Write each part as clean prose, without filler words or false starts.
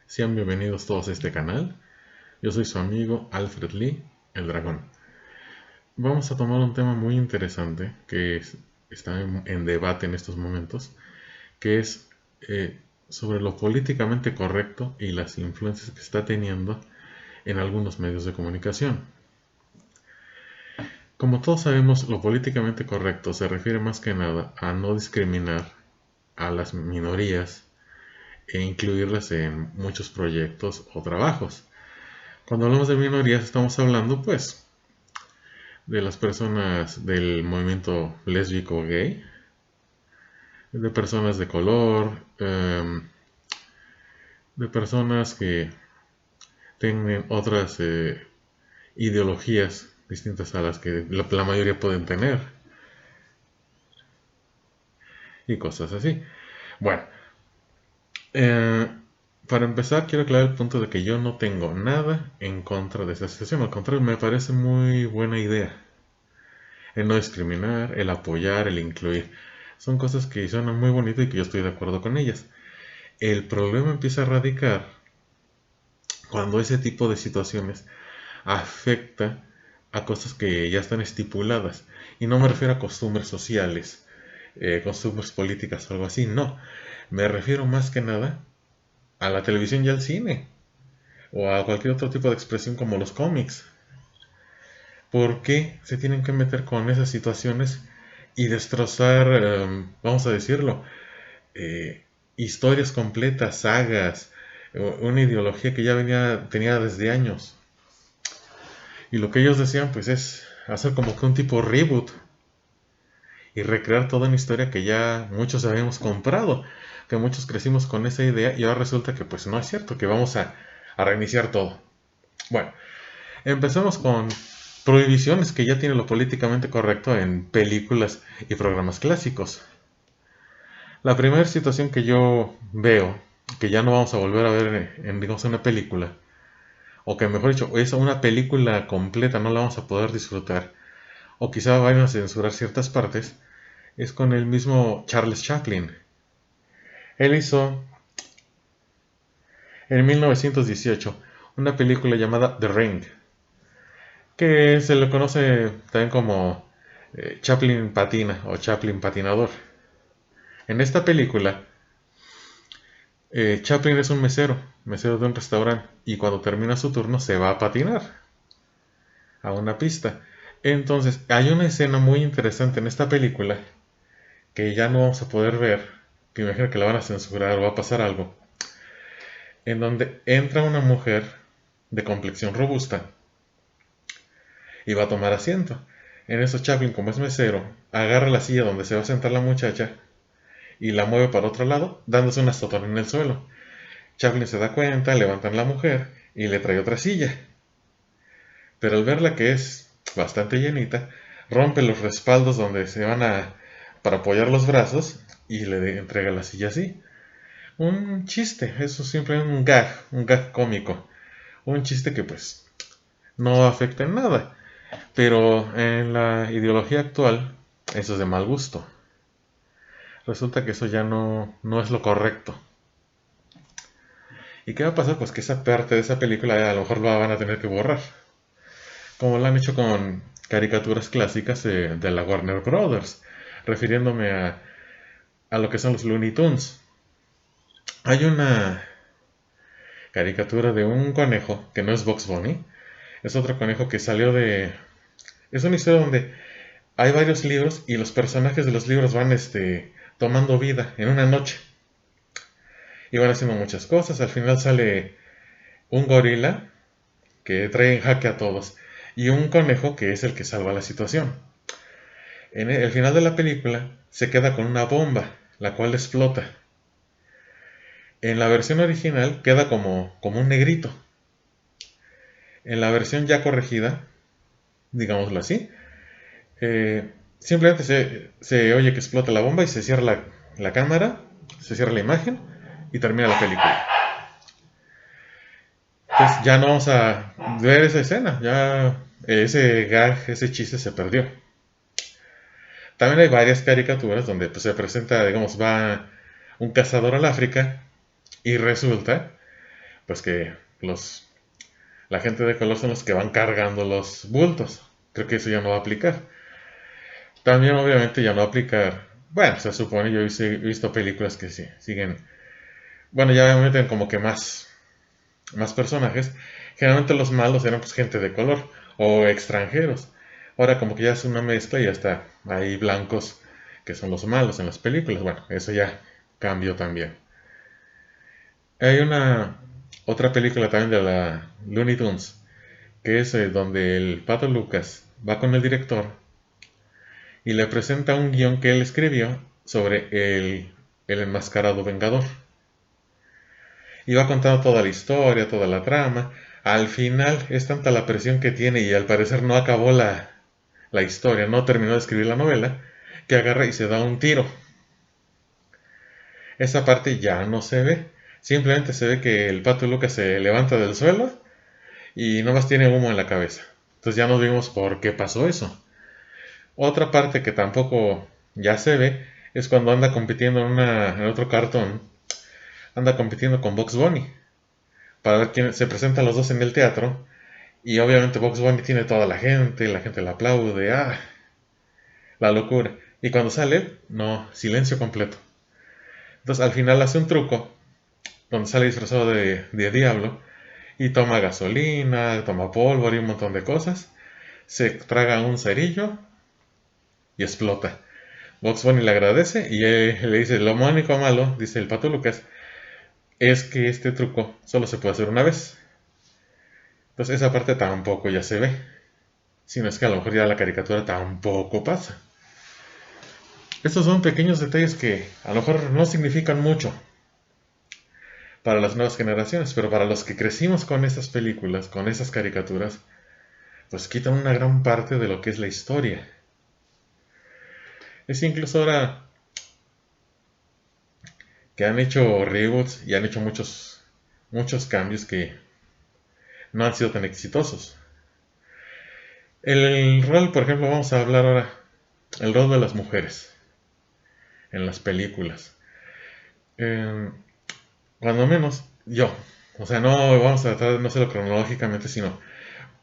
Sean bienvenidos todos a este canal. Yo soy su amigo Alfred Lee, el dragón. Vamos a tomar un tema muy interesante está en debate en estos momentos, que es sobre lo políticamente correcto y las influencias que está teniendo en algunos medios de comunicación. Como todos sabemos, lo políticamente correcto se refiere más que nada a no discriminar a las minorías e incluirlas en muchos proyectos o trabajos. Cuando hablamos de minorías estamos hablando pues de las personas del movimiento lésbico gay, de personas de color, de personas que tienen otras ideologías distintas a las que la mayoría pueden tener y cosas así. Bueno, eh, para empezar quiero aclarar el punto de que yo no tengo nada en contra de esta situación, al contrario me parece muy buena idea el no discriminar, el apoyar, el incluir. Son cosas que suenan muy bonitas y que yo estoy de acuerdo con ellas. El problema empieza a radicar cuando ese tipo de situaciones afecta a cosas que ya están estipuladas. Y no me refiero a costumbres sociales, costumbres políticas o algo así, no. Me refiero más que nada a la televisión y al cine, o a cualquier otro tipo de expresión como los cómics. ¿Por qué se tienen que meter con esas situaciones y destrozar, vamos a decirlo, eh, historias completas, sagas, una ideología que tenía desde años? Y lo que ellos decían pues es hacer como que un tipo reboot y recrear toda una historia que ya muchos habíamos comprado, que muchos crecimos con esa idea y ahora resulta que pues no es cierto, que vamos a reiniciar todo. Bueno, empecemos con prohibiciones que ya tiene lo políticamente correcto en películas y programas clásicos. La primera situación que yo veo, que ya no vamos a volver a ver en digamos, una película, o que mejor dicho, es una película completa, no la vamos a poder disfrutar, o quizá vayan a censurar ciertas partes, es con el mismo Charles Chaplin. Él hizo en 1918 una película llamada The Ring, que se le conoce también como Chaplin Patina o Chaplin Patinador. En esta película, Chaplin es un mesero de un restaurante, y cuando termina su turno se va a patinar a una pista. Entonces, hay una escena muy interesante en esta película que ya no vamos a poder ver, que imagino que la van a censurar o va a pasar algo, en donde entra una mujer de complexión robusta y va a tomar asiento. En eso Chaplin, como es mesero, agarra la silla donde se va a sentar la muchacha y la mueve para otro lado, dándose una sotana en el suelo. Chaplin se da cuenta, levantan la mujer y le trae otra silla. Pero al verla que es bastante llenita, rompe los respaldos donde se van para apoyar los brazos y le entrega la silla así. Un chiste, eso siempre es un gag cómico. Un chiste que pues no afecta en nada. Pero en la ideología actual, eso es de mal gusto. Resulta que eso ya no es lo correcto. ¿Y qué va a pasar? Pues que esa parte de esa película a lo mejor la van a tener que borrar. Como lo han hecho con caricaturas clásicas de la Warner Brothers. Refiriéndome a lo que son los Looney Tunes. Hay una caricatura de un conejo, que no es Bugs Bunny. Es otro conejo que salió de... Es una historia donde hay varios libros y los personajes de los libros van tomando vida en una noche. Y van haciendo muchas cosas. Al final sale un gorila que trae en jaque a todos. Y un conejo que es el que salva la situación. En el final de la película se queda con una bomba, la cual explota. En la versión original queda como un negrito. En la versión ya corregida, digámoslo así, simplemente se oye que explota la bomba y se cierra la cámara, se cierra la imagen y termina la película. Entonces ya no vamos a ver esa escena, ya ese gag, ese chiste se perdió. También hay varias caricaturas donde pues, se presenta, digamos, va un cazador al África y resulta pues que la gente de color son los que van cargando los bultos. Creo que eso ya no va a aplicar. También obviamente ya no va a aplicar. Bueno, se supone, yo he visto películas que sí, siguen. Bueno, ya meten como que más personajes. Generalmente los malos eran pues gente de color o extranjeros. Ahora como que ya es una mezcla y ya está. Hay blancos que son los malos en las películas. Bueno, eso ya cambió también. Hay una otra película también de la Looney Tunes, que es donde el Pato Lucas va con el director y le presenta un guión que él escribió sobre el enmascarado vengador. Y va contando toda la historia, toda la trama. Al final es tanta la presión que tiene y al parecer no acabó la historia, no terminó de escribir la novela, que agarra y se da un tiro. Esa parte ya no se ve. Simplemente se ve que el Pato Lucas se levanta del suelo y nomás tiene humo en la cabeza. Entonces ya nos vimos por qué pasó eso. Otra parte que tampoco ya se ve es cuando anda compitiendo en otro cartón, anda compitiendo con Bugs Bunny para ver quién se presentan los dos en el teatro. Y obviamente Bugs Bunny tiene toda la gente le aplaude, la locura. Y cuando sale, no, silencio completo. Entonces al final hace un truco donde sale disfrazado de diablo y toma gasolina, toma pólvora y un montón de cosas. Se traga un cerillo y explota. Bugs Bunny le agradece y le dice, lo único malo, dice el Pato Lucas, es que este truco solo se puede hacer una vez. Entonces esa parte tampoco ya se ve. Si no es que a lo mejor ya la caricatura tampoco pasa. Estos son pequeños detalles que a lo mejor no significan mucho para las nuevas generaciones, pero para los que crecimos con esas películas, con esas caricaturas, pues quitan una gran parte de lo que es la historia. Es incluso ahora que han hecho reboots y han hecho muchos cambios que no han sido tan exitosos. El rol, por ejemplo, vamos a hablar ahora, el rol de las mujeres en las películas. Eh, Cuando menos, yo. O sea, no vamos a tratar de no hacerlo cronológicamente, sino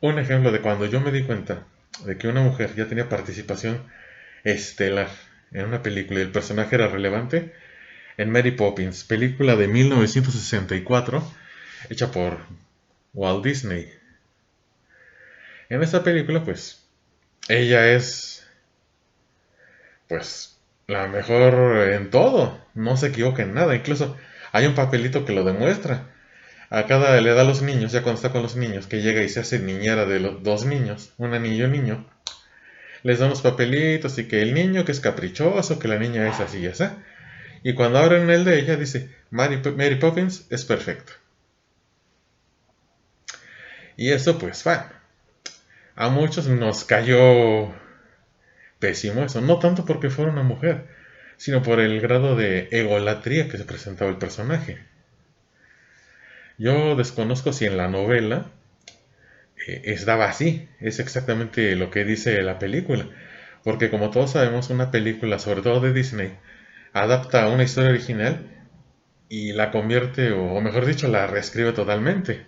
un ejemplo de cuando yo me di cuenta de que una mujer ya tenía participación estelar en una película y el personaje era relevante, en Mary Poppins, película de 1964, hecha por Walt Disney. En esta película, pues, ella es, pues, la mejor en todo, no se equivoca en nada, incluso hay un papelito que lo demuestra. A cada le da a los niños, ya cuando está con los niños, que llega y se hace niñera de los dos niños, una niña y un niño, les da unos papelitos y que el niño que es caprichoso, que la niña es así y así. Y cuando abren el de ella, dice, Mary Poppins es perfecta. Y eso, pues, bueno, a muchos nos cayó pésimo eso, no tanto porque fuera una mujer, sino por el grado de egolatría que se presentaba el personaje. Yo desconozco si en la novela daba así, es exactamente lo que dice la película, porque como todos sabemos, una película, sobre todo de Disney, adapta una historia original y la convierte, o mejor dicho, la reescribe totalmente.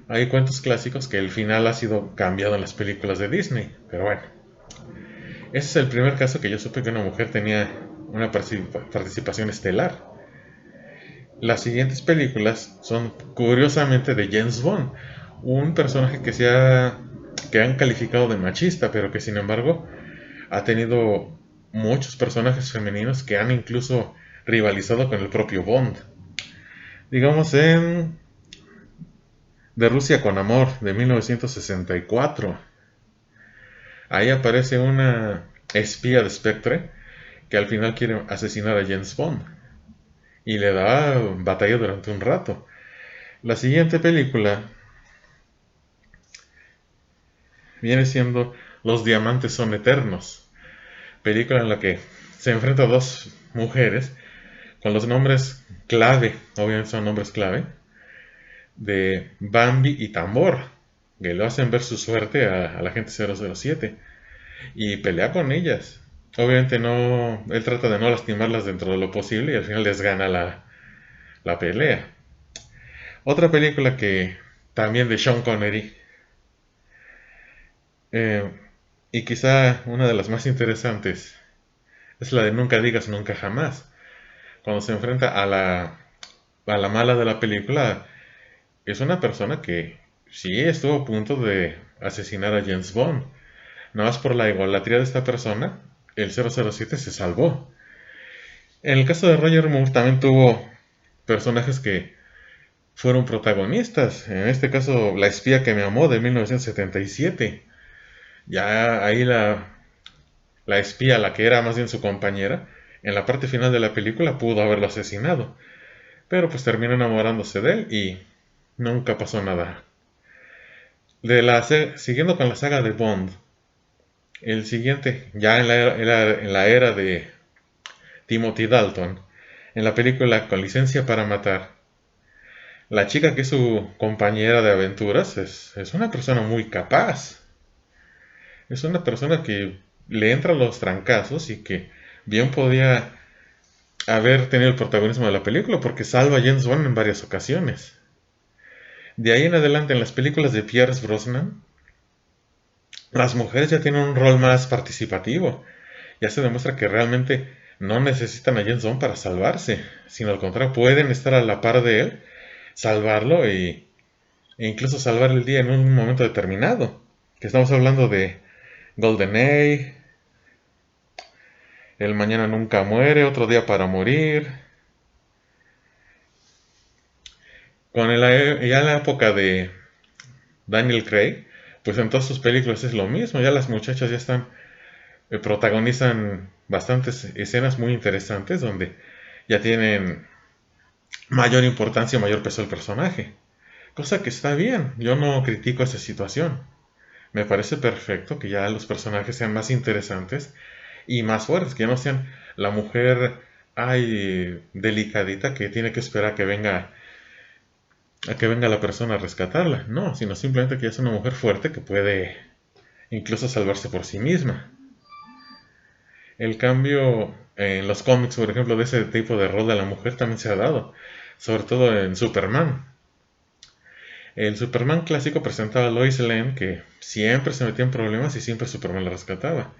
Hay cuentos clásicos que el final ha sido cambiado en las películas de Disney, pero bueno, ese es el primer caso que yo supe que una mujer tenía una participación estelar. Las siguientes películas son curiosamente de James Bond, un personaje que han calificado de machista, pero que sin embargo ha tenido muchos personajes femeninos que han incluso rivalizado con el propio Bond. Digamos en De Rusia con Amor de 1964. Ahí aparece una espía de Spectre que al final quiere asesinar a James Bond y le da batalla durante un rato. La siguiente película viene siendo Los diamantes son eternos, película en la que se enfrentan dos mujeres con los nombres clave, obviamente son nombres clave, de Bambi y Tambor, que lo hacen ver su suerte a la gente 007 y pelea con ellas. Obviamente no, él trata de no lastimarlas dentro de lo posible y al final les gana la pelea. Otra película que también de Sean Connery, eh, y quizá una de las más interesantes, es la de Nunca digas nunca jamás. Cuando se enfrenta a la mala de la película, es una persona que sí estuvo a punto de asesinar a James Bond. Nada más por la egolatría de esta persona, el 007 se salvó. En el caso de Roger Moore también tuvo personajes que fueron protagonistas. En este caso, La espía que me amó de 1977. Ya ahí la espía, la que era más bien su compañera, en la parte final de la película pudo haberlo asesinado. Pero pues terminó enamorándose de él y nunca pasó nada. Siguiendo con la saga de Bond, el siguiente, ya en la era de Timothy Dalton, en la película Con licencia para matar, la chica que es su compañera de aventuras es una persona muy capaz. Es una persona que le entra a los trancazos y que bien podía haber tenido el protagonismo de la película porque salva a James Bond en varias ocasiones. De ahí en adelante, en las películas de Pierce Brosnan, las mujeres ya tienen un rol más participativo. Ya se demuestra que realmente no necesitan a James Bond para salvarse, sino al contrario, pueden estar a la par de él, salvarlo e incluso salvar el día en un momento determinado. Que estamos hablando de GoldenEye, El Mañana Nunca Muere, Otro Día para Morir. Ya en la época de Daniel Craig, pues en todas sus películas es lo mismo, ya las muchachas ya están, protagonizan bastantes escenas muy interesantes donde ya tienen mayor importancia, mayor peso el personaje. Cosa que está bien, yo no critico esa situación. Me parece perfecto que ya los personajes sean más interesantes y más fuertes, que no sean la mujer, ay, delicadita que tiene que esperar a que venga la persona a rescatarla. No, sino simplemente que ya es una mujer fuerte que puede incluso salvarse por sí misma. El cambio en los cómics, por ejemplo, de ese tipo de rol de la mujer también se ha dado, sobre todo en Superman. El Superman clásico presentaba a Lois Lane que siempre se metía en problemas y siempre Superman la rescataba.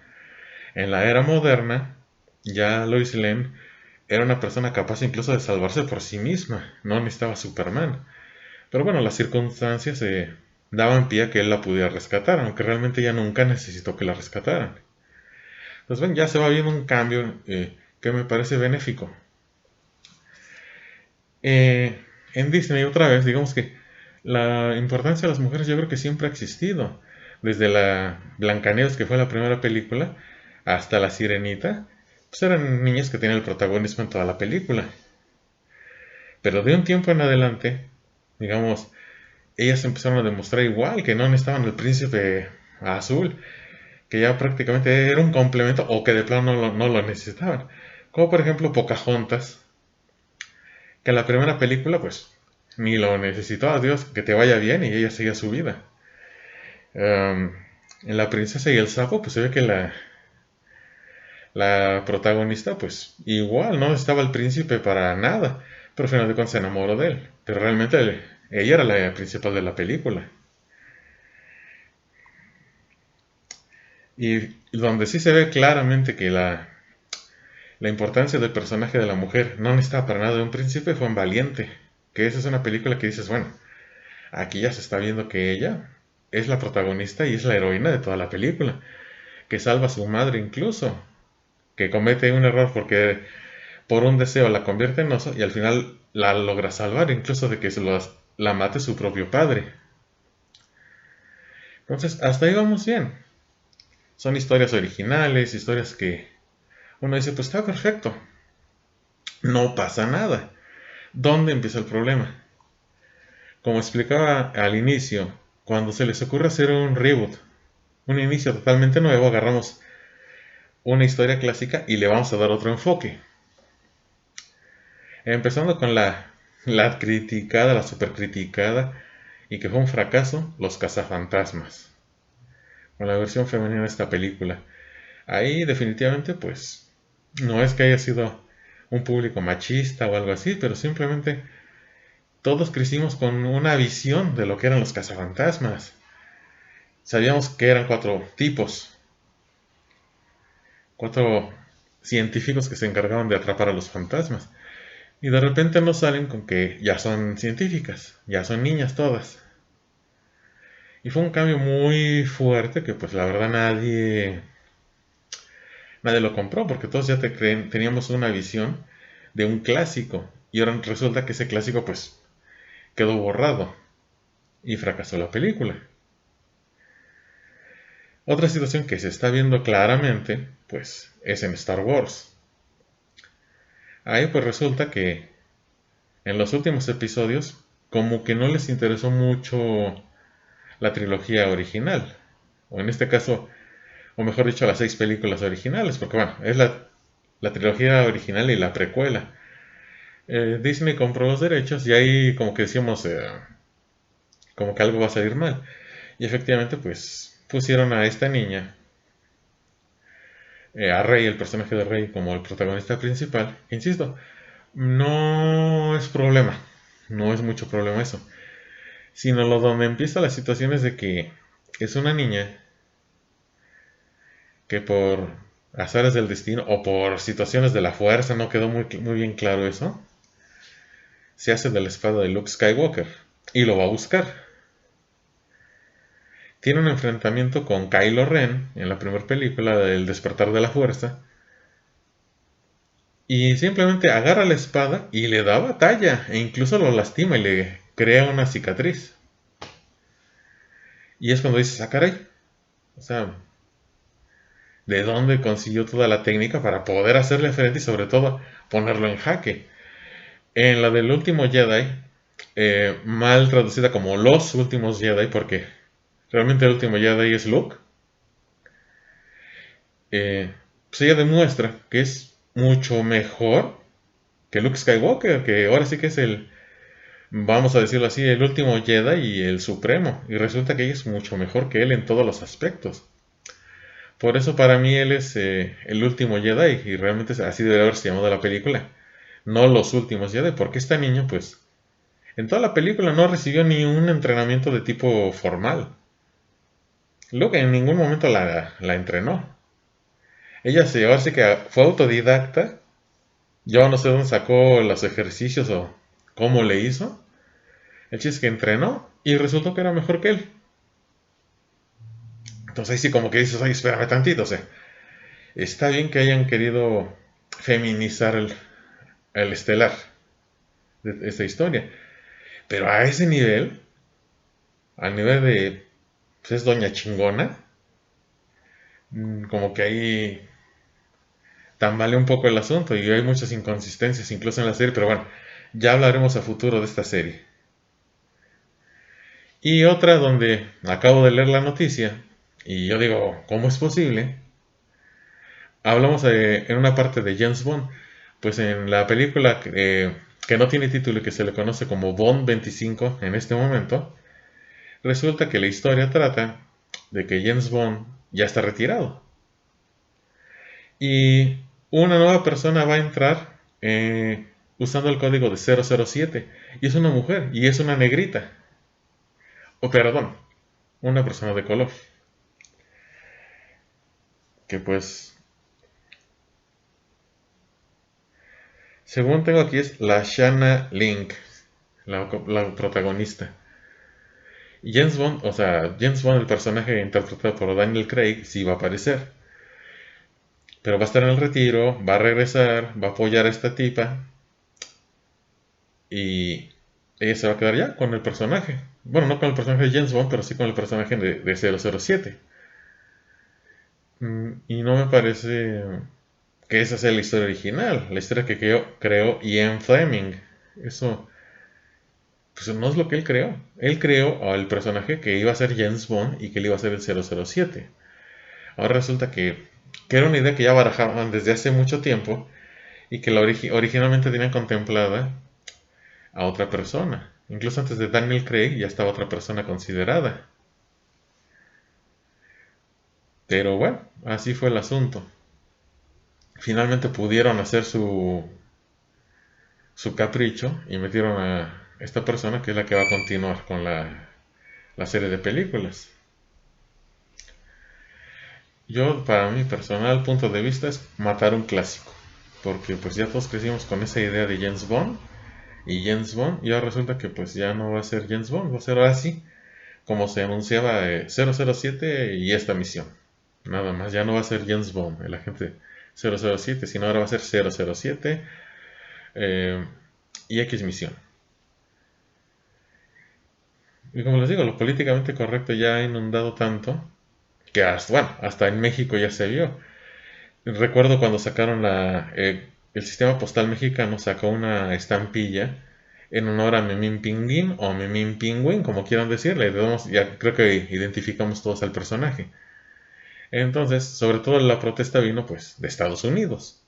En la era moderna, ya Lois Lane era una persona capaz incluso de salvarse por sí misma, no necesitaba Superman. Pero bueno, las circunstancias daban pie a que él la pudiera rescatar, aunque realmente ella nunca necesitó que la rescataran. Pues ven, ya se va viendo un cambio que me parece benéfico. En Disney otra vez, digamos que la importancia de las mujeres yo creo que siempre ha existido. Desde la Blancanieves, que fue la primera película, hasta la Sirenita, pues eran niñas que tenían el protagonismo en toda la película. Pero de un tiempo en adelante, digamos, ellas empezaron a demostrar igual que no necesitaban el príncipe azul, que ya prácticamente era un complemento o que de plano no lo necesitaban. Como por ejemplo Pocahontas, que en la primera película pues ni lo necesitó, a Dios, que te vaya bien y ella seguía su vida. En La princesa y el sapo pues se ve que la protagonista pues igual no estaba el príncipe para nada, pero al final de cuentas se enamoró de él. Pero realmente ella era la principal de la película. Y donde sí se ve claramente que la importancia del personaje de la mujer no necesitaba para nada de un príncipe fue en Valiente. Que esa es una película que dices, bueno, aquí ya se está viendo que ella es la protagonista y es la heroína de toda la película. Que salva a su madre incluso. Que comete un error porque por un deseo la convierte en oso y al final la logra salvar incluso de que la mate su propio padre. Entonces, hasta ahí vamos bien. Son historias originales, historias que uno dice, pues está perfecto. No pasa nada. ¿Dónde empieza el problema? Como explicaba al inicio, cuando se les ocurre hacer un reboot, un inicio totalmente nuevo, agarramos una historia clásica y le vamos a dar otro enfoque. Empezando con la criticada, la super criticada, y que fue un fracaso, Los Cazafantasmas, con la versión femenina de esta película. Ahí definitivamente pues no es que haya sido un público machista o algo así, pero simplemente todos crecimos con una visión de lo que eran los cazafantasmas. Sabíamos que eran cuatro tipos, cuatro científicos que se encargaban de atrapar a los fantasmas. Y de repente nos salen con que ya son científicas, ya son niñas todas. Y fue un cambio muy fuerte que pues la verdad nadie lo compró porque todos ya teníamos una visión de un clásico. Y ahora resulta que ese clásico pues quedó borrado y fracasó la película. Otra situación que se está viendo claramente pues es en Star Wars. Ahí pues resulta que en los últimos episodios como que no les interesó mucho la trilogía original. O en este caso, o mejor dicho, las 6 películas originales, porque bueno, es la trilogía original y la precuela. Disney compró los derechos y ahí como que decíamos, como que algo va a salir mal. Y efectivamente, pues pusieron a esta niña, a Rey, el personaje de Rey, como el protagonista principal. Insisto, no es problema, no es mucho problema eso, sino lo donde empieza la situación es de que es una niña que por azares del destino o por situaciones de la fuerza, no quedó muy bien claro eso, se hace de la espada de Luke Skywalker y lo va a buscar. Tiene un enfrentamiento con Kylo Ren en la primera película del Despertar de la Fuerza y simplemente agarra la espada y le da batalla e incluso lo lastima y le crea una cicatriz. Y es cuando dices, ah, caray, o sea, ¿de dónde consiguió toda la técnica para poder hacerle frente y sobre todo ponerlo en jaque? En la del último Jedi, mal traducida como los últimos Jedi, porque realmente el último Jedi es Luke, pues ella demuestra que es mucho mejor que Luke Skywalker, que ahora sí que es vamos a decirlo así, el último Jedi y el supremo. Y resulta que ella es mucho mejor que él en todos los aspectos. Por eso para mí él es el último Jedi y realmente así debe haberse llamado la película. No los últimos Jedi, porque esta niña pues en toda la película no recibió ni un entrenamiento de tipo formal. Luke en ningún momento la entrenó. Ella ahora sí que fue autodidacta. Yo no sé dónde sacó los ejercicios o cómo le hizo. El chiste es que entrenó y resultó que era mejor que él. Entonces ahí sí como que dices, ay, espérame tantito, o sea, está bien que hayan querido feminizar el estelar de esta historia, pero a ese nivel, al nivel de, pues es doña chingona, como que ahí tambalea un poco el asunto y hay muchas inconsistencias incluso en la serie, pero bueno, ya hablaremos a futuro de esta serie. Y otra donde acabo de leer la noticia y yo digo, ¿cómo es posible? Hablamos en una parte de James Bond, pues en la película que no tiene título y que se le conoce como Bond 25 en este momento, resulta que la historia trata de que James Bond ya está retirado y una nueva persona va a entrar usando el código de 007 y es una mujer y es una negrita, o perdón, una persona de color, que pues según tengo aquí es la Shanna Link, la protagonista. Y James Bond, o sea, James Bond, el personaje interpretado por Daniel Craig, sí va a aparecer. Pero va a estar en el retiro, va a regresar, va a apoyar a esta tipa. Y ella se va a quedar ya con el personaje. Bueno, no con el personaje de James Bond, pero sí con el personaje de 007. Y no me parece que esa sea la historia original. La historia que creó Ian Fleming. Eso, pues no es lo que él creó. Él creó al personaje que iba a ser James Bond y que él iba a ser el 007. Ahora resulta que era una idea que ya barajaban desde hace mucho tiempo y que originalmente tenían contemplada a otra persona. Incluso antes de Daniel Craig ya estaba otra persona considerada. Pero bueno, así fue el asunto. Finalmente pudieron hacer su capricho y metieron esta persona que es la que va a continuar con la serie de películas. Yo, para mi personal punto de vista, es matar un clásico. Porque pues ya todos crecimos con esa idea de James Bond. Y James Bond, y ahora resulta que pues ya no va a ser James Bond, va a ser ahora sí, como se anunciaba 007 y esta misión. Nada más, ya no va a ser James Bond, el agente 007, sino ahora va a ser 007 y X misión. Y como les digo, lo políticamente correcto ya ha inundado tanto que hasta, bueno, hasta en México ya se vio. Recuerdo cuando sacaron el sistema postal mexicano, sacó una estampilla en honor a Memín Pinguín o Memín Pingüín, como quieran decirle. Ya creo que identificamos todos al personaje. Entonces, sobre todo la protesta vino pues de Estados Unidos.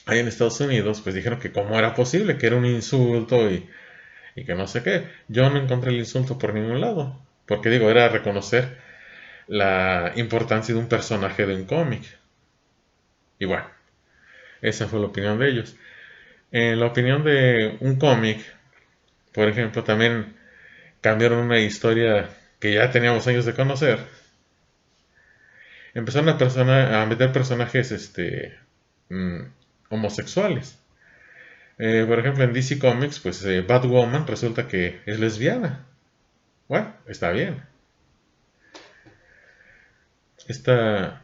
Ahí en Estados Unidos pues dijeron que cómo era posible, que era un insulto y que no sé qué. Yo no encontré el insulto por ningún lado. Porque digo, era reconocer la importancia de un personaje de un cómic. Y bueno, esa fue la opinión de ellos. En la opinión de un cómic, por ejemplo, también cambiaron una historia que ya teníamos años de conocer. Empezaron a meter personajes mm, homosexuales. Por ejemplo, en DC Comics, pues Batwoman resulta que es lesbiana. Bueno, está bien. Esta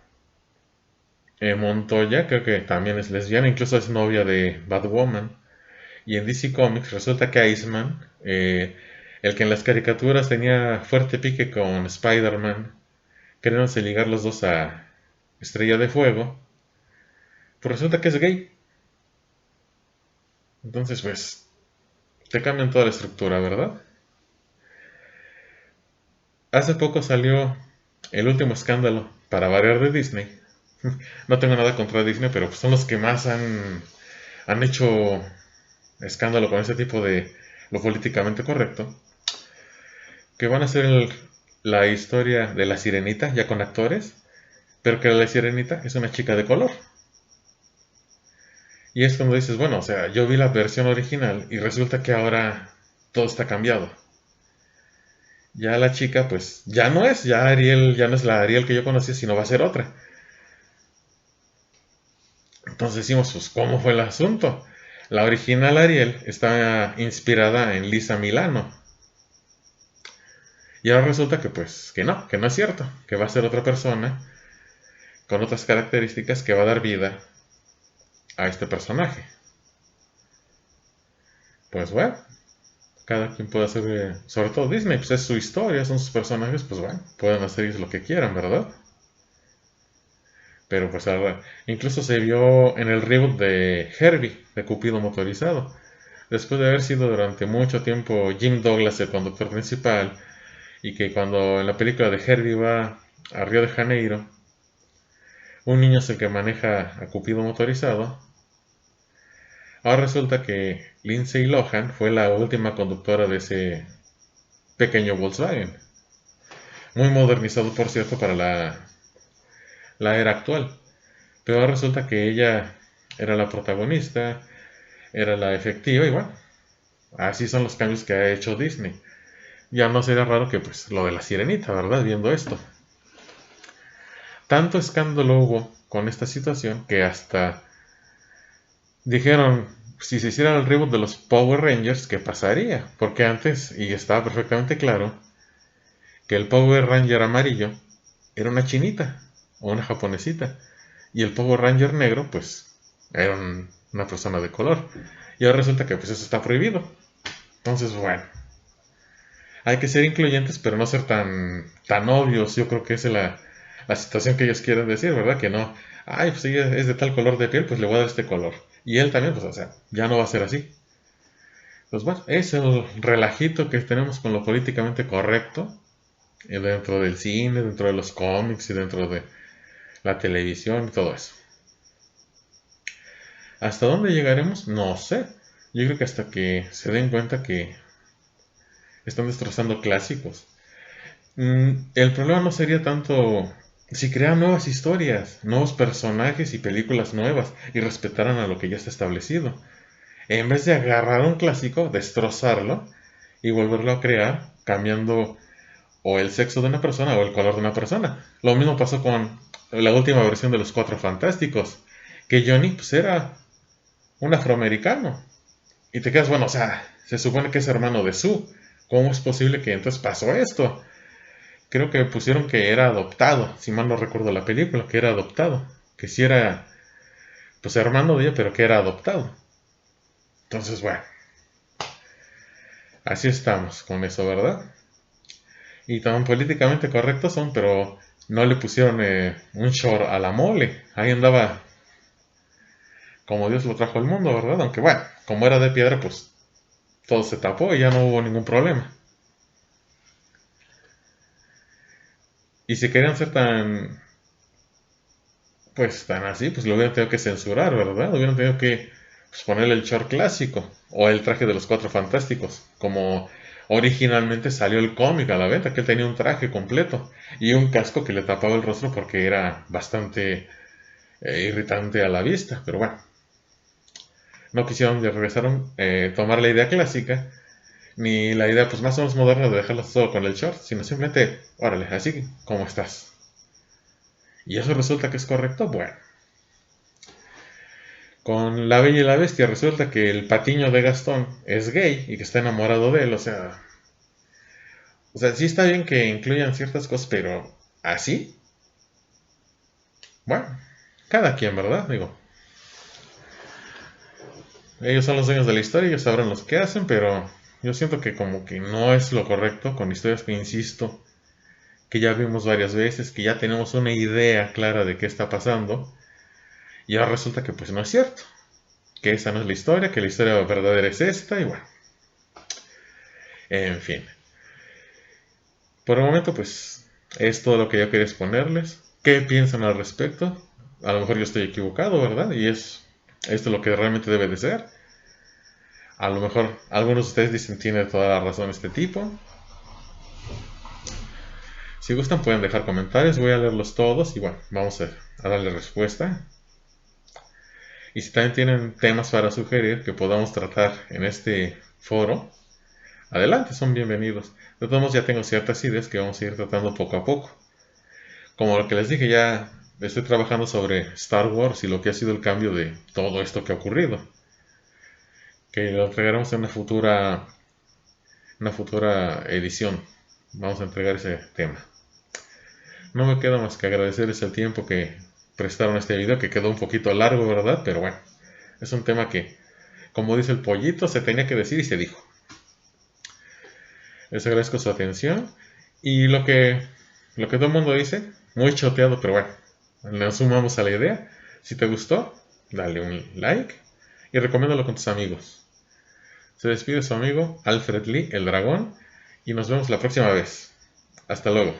Montoya creo que también es lesbiana, incluso es novia de Batwoman. Y en DC Comics resulta que Iceman, el que en las caricaturas tenía fuerte pique con Spider-Man, queriéndose ligar los dos a Estrella de Fuego, pues resulta que es gay. Entonces, pues, te cambian toda la estructura, ¿verdad? Hace poco salió el último escándalo, para variar, de Disney. No tengo nada contra Disney, pero pues son los que más han hecho escándalo con ese tipo de lo políticamente correcto. Que van a hacer la historia de la Sirenita, ya con actores, pero que la Sirenita es una chica de color. Y es cuando dices, bueno, o sea, yo vi la versión original y resulta que ahora todo está cambiado. Ya la chica, pues, ya Ariel, ya no es la Ariel que yo conocí, sino va a ser otra. Entonces decimos, pues, ¿cómo fue el asunto? La original Ariel está inspirada en Lisa Milano. Y ahora resulta que, pues, que no es cierto, que va a ser otra persona con otras características que va a dar vida a este personaje. Pues bueno, cada quien puede hacer, sobre todo Disney, pues es su historia, son sus personajes, pues bueno, pueden hacer ellos lo que quieran, ¿verdad? Pero pues ahora, incluso se vio en el reboot de Herbie, de Cupido Motorizado. Después de haber sido durante mucho tiempo Jim Douglas el conductor principal, y que cuando en la película de Herbie va a Río de Janeiro, un niño es el que maneja a Cupido Motorizado. Ahora resulta que Lindsay Lohan fue la última conductora de ese pequeño Volkswagen. Muy modernizado, por cierto, para la era actual. Pero ahora resulta que ella era la protagonista, era la efectiva y bueno, así son los cambios que ha hecho Disney. Ya no sería raro que pues lo de la sirenita, ¿verdad? Viendo esto. Tanto escándalo hubo con esta situación que hasta dijeron, si se hiciera el reboot de los Power Rangers, ¿qué pasaría? Porque antes, y estaba perfectamente claro, que el Power Ranger amarillo era una chinita o una japonesita. Y el Power Ranger negro, pues, era una persona de color. Y ahora resulta que pues eso está prohibido. Entonces, bueno, hay que ser incluyentes, pero no ser tan obvios. Yo creo que esa es la situación que ellos quieren decir, ¿verdad? Que no, ay, pues ella es de tal color de piel, pues le voy a dar este color. Y él también, pues, o sea, ya no va a ser así. Pues bueno, es el relajito que tenemos con lo políticamente correcto dentro del cine, dentro de los cómics y dentro de la televisión y todo eso. ¿Hasta dónde llegaremos? No sé. Yo creo que hasta que se den cuenta que están destrozando clásicos. El problema no sería tanto si crearan nuevas historias, nuevos personajes y películas nuevas y respetaran a lo que ya está establecido. En vez de agarrar un clásico, destrozarlo y volverlo a crear, cambiando o el sexo de una persona o el color de una persona. Lo mismo pasó con la última versión de los Cuatro Fantásticos, que Johnny pues era un afroamericano. Y te quedas, bueno, o sea, se supone que es hermano de Sue. ¿Cómo es posible que entonces pasó esto? Creo que pusieron que era adoptado, si mal no recuerdo la película, que era adoptado. Que sí era, pues hermano de ella, pero que era adoptado. Entonces, bueno, así estamos con eso, ¿verdad? Y tan políticamente correctos son, pero no le pusieron un short a la mole. Ahí andaba como Dios lo trajo al mundo, ¿verdad? Aunque bueno, como era de piedra, pues todo se tapó y ya no hubo ningún problema. Y si querían ser tan, pues tan así, pues lo hubieran tenido que censurar, ¿verdad? Hubieran tenido que pues, ponerle el short clásico o el traje de los Cuatro Fantásticos, como originalmente salió el cómic a la venta, que él tenía un traje completo y un casco que le tapaba el rostro porque era bastante irritante a la vista, pero bueno, no quisieron, regresaron, tomar la idea clásica, ni la idea pues más o menos moderna de dejarlo todo con el short, sino simplemente, órale, así como estás. Y eso resulta que es correcto, bueno. Con La Bella y la Bestia resulta que el patiño de Gastón es gay y que está enamorado de él, o sea, sí está bien que incluyan ciertas cosas, pero así, bueno, cada quien, ¿verdad? Digo, ellos son los dueños de la historia, ellos sabrán lo que hacen, pero yo siento que como que no es lo correcto con historias que, insisto, que ya vimos varias veces, que ya tenemos una idea clara de qué está pasando, y ahora resulta que pues no es cierto, que esa no es la historia, que la historia verdadera es esta, y bueno, en fin. Por el momento pues es todo lo que yo quería exponerles. ¿Qué piensan al respecto? A lo mejor yo estoy equivocado, ¿verdad? Y es esto lo que realmente debe de ser. A lo mejor algunos de ustedes dicen tiene toda la razón este tipo. Si gustan pueden dejar comentarios, voy a leerlos todos y bueno, vamos a darle respuesta. Y si también tienen temas para sugerir que podamos tratar en este foro, adelante, son bienvenidos. De todos modos ya tengo ciertas ideas que vamos a ir tratando poco a poco. Como lo que les dije, ya estoy trabajando sobre Star Wars y lo que ha sido el cambio de todo esto que ha ocurrido. Que lo entregaremos en una futura edición. Vamos a entregar ese tema. No me queda más que agradecerles el tiempo que prestaron a este video, que quedó un poquito largo, ¿verdad? Pero bueno, es un tema que, como dice el pollito, se tenía que decir y se dijo. Les agradezco su atención. Y lo que todo el mundo dice, muy choteado, pero bueno, nos sumamos a la idea. Si te gustó, dale un like y recomiéndalo con tus amigos. Se despide su amigo Alfred Lee, el dragón, y nos vemos la próxima vez. Hasta luego.